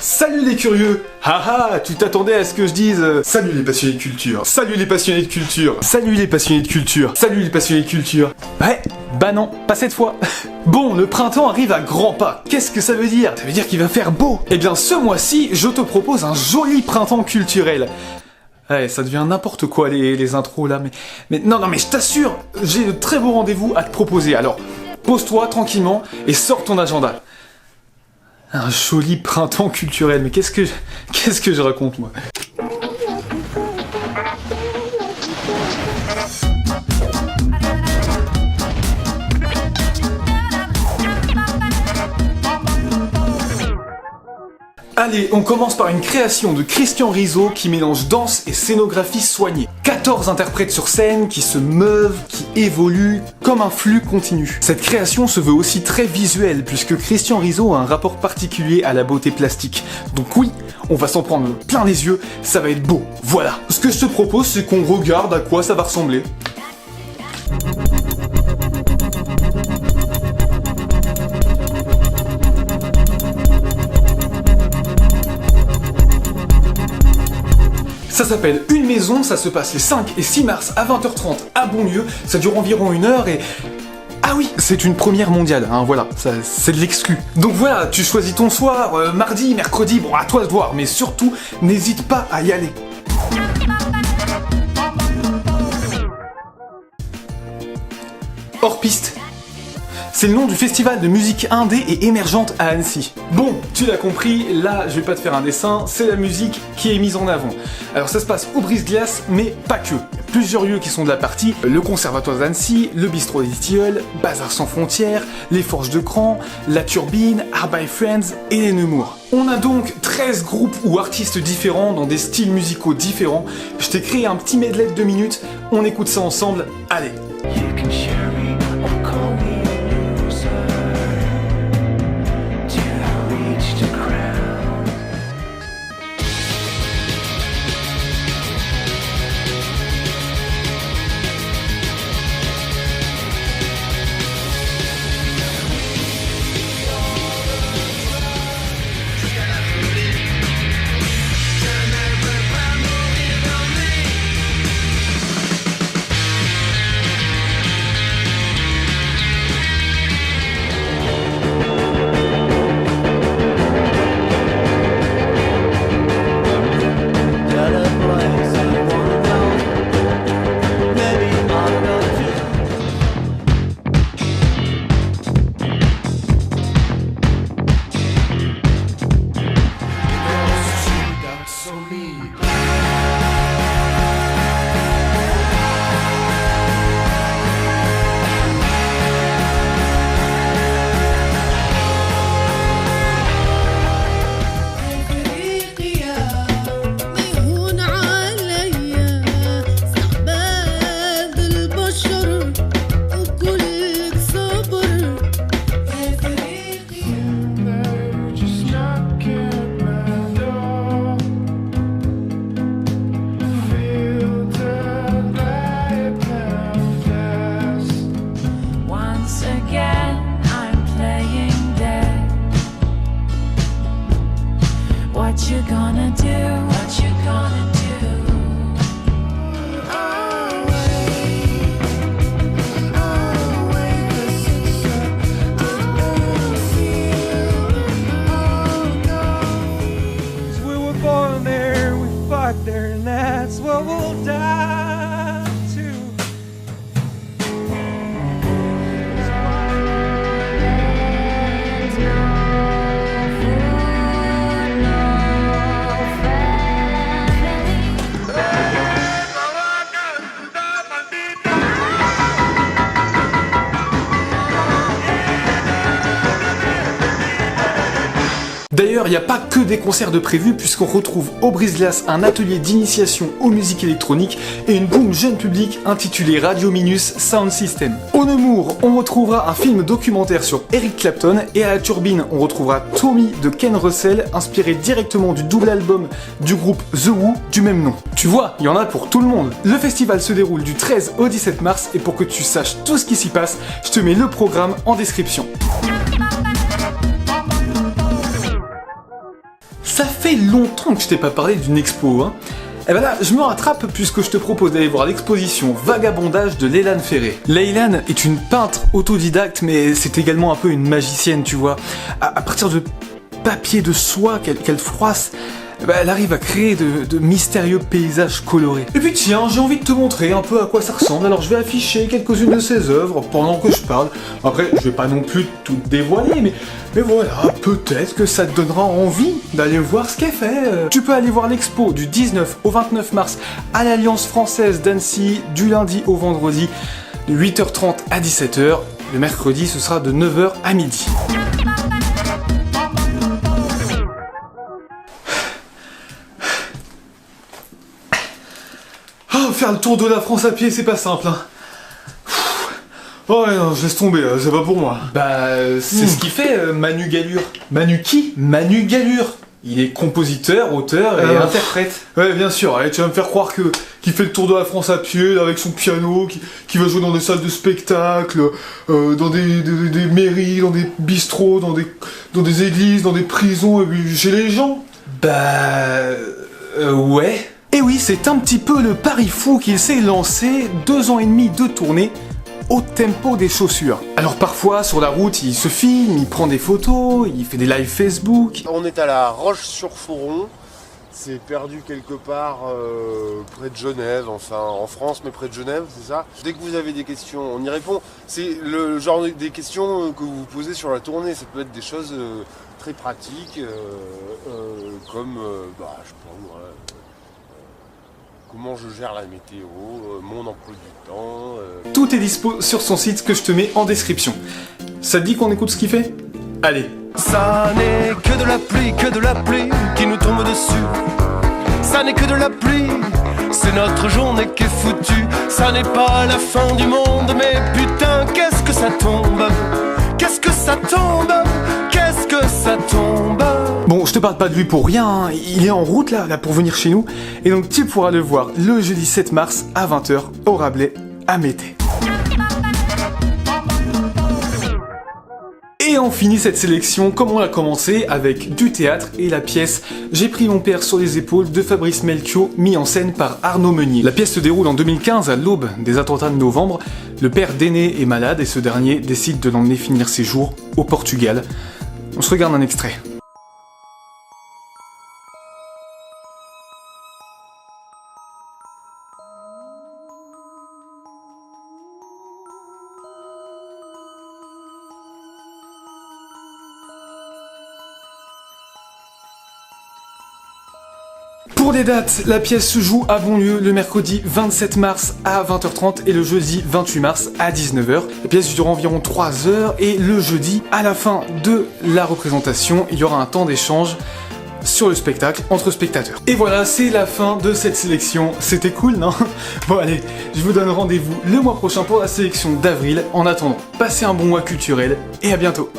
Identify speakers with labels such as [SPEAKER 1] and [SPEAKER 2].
[SPEAKER 1] Salut les curieux! Haha, tu t'attendais à ce que je dise salut les passionnés de culture! Salut les passionnés de culture! Salut les passionnés de culture! Salut les passionnés de culture! Ouais, bah non, pas cette fois! Bon, le printemps arrive à grands pas. Qu'est-ce que ça veut dire? Ça veut dire qu'il va faire beau! Eh bien, ce mois-ci, je te propose un joli printemps culturel. Ouais, ça devient n'importe quoi les intros là, mais non, mais je t'assure, j'ai de très beaux rendez-vous à te proposer. Alors, pose-toi tranquillement et sors ton agenda. Un joli printemps culturel, mais qu'est-ce que je raconte moi? Allez, on commence par une création de Christian Rizzo qui mélange danse et scénographie soignée. 14 interprètes sur scène qui se meuvent, qui évoluent comme un flux continu. Cette création se veut aussi très visuelle puisque Christian Rizzo a un rapport particulier à la beauté plastique. Donc oui, on va s'en prendre plein les yeux, ça va être beau. Voilà. Ce que je te propose, c'est qu'on regarde à quoi ça va ressembler. Ça s'appelle Une maison, ça se passe les 5 et 6 mars à 20h30 à Bonlieu, ça dure environ 1 heure et... Ah oui, c'est une première mondiale, hein, voilà, c'est de l'exclu. Donc voilà, tu choisis ton soir, mardi, mercredi, bon à toi de voir, mais surtout, n'hésite pas à y aller. Hors piste. C'est le nom du festival de musique indé et émergente à Annecy. Bon, tu l'as compris, là je vais pas te faire un dessin, c'est la musique qui est mise en avant. Alors ça se passe au Brise-Glace, mais pas que. Il y a plusieurs lieux qui sont de la partie, le Conservatoire d'Annecy, le Bistrot des Tilleuls, Bazar sans frontières, les Forges de Cran, la Turbine, Art by Friends et les Nemours. On a donc 13 groupes ou artistes différents dans des styles musicaux différents. Je t'ai créé un petit medley de 2 minutes, on écoute ça ensemble, allez.
[SPEAKER 2] There, and that's what we'll die to.
[SPEAKER 1] D'ailleurs, il n'y a pas que des concerts de prévus puisqu'on retrouve au Brise-Glace un atelier d'initiation aux musiques électroniques et une boom jeune public intitulée Radio Minus Sound System. Au Nemours, on retrouvera un film documentaire sur Eric Clapton et à la Turbine, on retrouvera Tommy de Ken Russell inspiré directement du double album du groupe The Who du même nom. Tu vois, il y en a pour tout le monde. Le festival se déroule du 13 au 17 mars et pour que tu saches tout ce qui s'y passe, je te mets le programme en description. Ça fait longtemps que je t'ai pas parlé d'une expo, hein. Et ben là, je me rattrape puisque je te propose d'aller voir l'exposition Vagabondage de Leilane Ferré. Leilane est une peintre autodidacte, mais c'est également un peu une magicienne, tu vois. À partir de papier de soie qu'elle froisse, elle arrive à créer de mystérieux paysages colorés. Et puis tiens, j'ai envie de te montrer un peu à quoi ça ressemble, alors je vais afficher quelques-unes de ses œuvres pendant que je parle. Après, je vais pas non plus tout dévoiler, mais voilà, peut-être que ça te donnera envie d'aller voir ce qu'elle fait. Tu peux aller voir l'expo du 19 au 29 mars à l'Alliance Française d'Annecy, du lundi au vendredi, de 8h30 à 17h. Le mercredi, ce sera de 9h à midi. Oh, faire le tour de la France à pied, c'est pas simple, hein. Oh ouais, non, je laisse tomber, c'est pas pour moi. Bah, c'est ce qu'il fait, Manu Gallure. Manu qui? Manu Gallure. Il est compositeur, auteur et interprète. Ouais, bien sûr, allez, tu vas me faire croire qu'il fait le tour de la France à pied, avec son piano, qui va jouer dans des salles de spectacle, dans des mairies, dans des bistrots, dans des églises, dans des prisons, et puis chez les gens. Bah... ouais. Et oui, c'est un petit peu le pari fou qu'il s'est lancé, 2 ans et demi de tournée, au tempo des chaussures. Alors parfois, sur la route, il se filme, il prend des photos, il fait des lives Facebook.
[SPEAKER 3] On est à la Roche-sur-Foron, c'est perdu quelque part près de Genève, enfin en France, mais près de Genève, c'est ça. Dès que vous avez des questions, on y répond. C'est le genre des questions que vous posez sur la tournée, ça peut être des choses très pratiques, comme, je sais pas moi, comment je gère la météo, mon emploi du temps...
[SPEAKER 1] Tout est dispo sur son site que je te mets en description. Ça te dit qu'on écoute ce qu'il fait? Allez.
[SPEAKER 2] Ça n'est que de la pluie qui nous tombe dessus. Ça n'est que de la pluie, c'est notre journée qui est foutue. Ça n'est pas la fin du monde, mais putain, qu'est-ce que ça tombe? Qu'est-ce que ça tombe? Qu'est-ce que ça tombe?
[SPEAKER 1] Bon, je te parle pas de lui pour rien, hein. Il est en route là pour venir chez nous. Et donc tu pourras le voir le jeudi 7 mars à 20h au Rabelais à Mété. Et on finit cette sélection comme on l'a commencé avec du théâtre et la pièce J'ai pris mon père sur les épaules de Fabrice Melchior, mis en scène par Arnaud Meunier. La pièce se déroule en 2015 à l'aube des attentats de novembre. Le père d'Aîné est malade et ce dernier décide de l'emmener finir ses jours au Portugal. On se regarde un extrait. Pour les dates, la pièce se joue à Bonlieu le mercredi 27 mars à 20h30 et le jeudi 28 mars à 19h. La pièce dure environ 3 heures et le jeudi, à la fin de la représentation, il y aura un temps d'échange sur le spectacle entre spectateurs. Et voilà, c'est la fin de cette sélection. C'était cool, non? Bon allez, je vous donne rendez-vous le mois prochain pour la sélection d'avril. En attendant, passez un bon mois culturel et à bientôt.